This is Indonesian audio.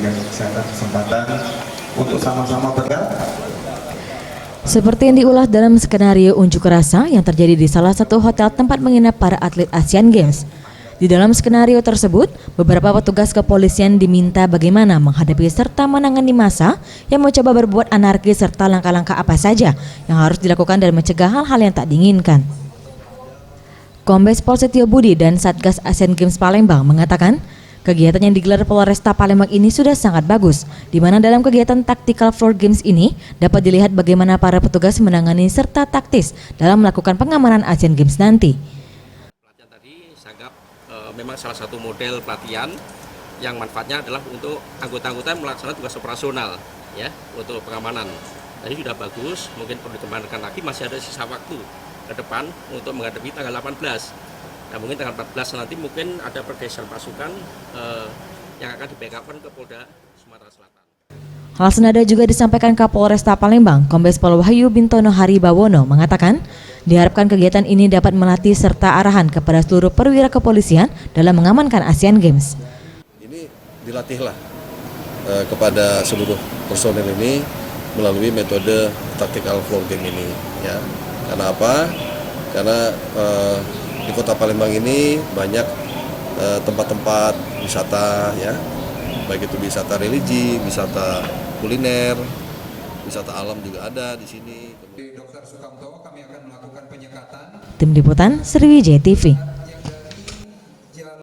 memberikan kesempatan untuk sama-sama bergerak. Seperti yang diulas dalam skenario unjuk rasa yang terjadi di salah satu hotel tempat menginap para atlet Asian Games. Di dalam skenario tersebut, beberapa petugas kepolisian diminta bagaimana menghadapi serta menangani massa yang mencoba berbuat anarkis serta langkah-langkah apa saja yang harus dilakukan dan mencegah hal-hal yang tak diinginkan. Kombes Pol Setio Budi dan Satgas Asian Games Palembang mengatakan, kegiatan yang digelar Polresta Palembang ini sudah sangat bagus, di mana dalam kegiatan Tactical Floor Games ini dapat dilihat bagaimana para petugas menangani serta taktis dalam melakukan pengamanan Asian Games nanti. Pelatihan tadi saya anggap memang salah satu model pelatihan yang manfaatnya adalah untuk anggota-anggota yang melaksanakan tugas operasional, ya, untuk pengamanan. Tadi sudah bagus, mungkin perlu dikembangkan lagi, masih ada sisa waktu ke depan untuk menghadapi tanggal 18. Nah, mungkin tanggal 14 nanti mungkin ada pergeseran pasukan yang akan di-backupkan ke Polda Sumatera Selatan. Hal senada juga disampaikan Kapolresta Palembang, Kombes Pol Wahyu Bintono Haribawono mengatakan, diharapkan kegiatan ini dapat melatih serta arahan kepada seluruh perwira kepolisian dalam mengamankan Asian Games. Ini dilatihlah kepada seluruh personel ini melalui metode tactical floor game ini, ya. Karena apa? Karena di Kota Palembang ini banyak tempat-tempat wisata, ya, baik itu wisata religi, wisata kuliner, wisata alam juga ada di sini. Dr. Sukamto, kami akan melakukan penyekatan. Tim Liputan Sriwijaya TV.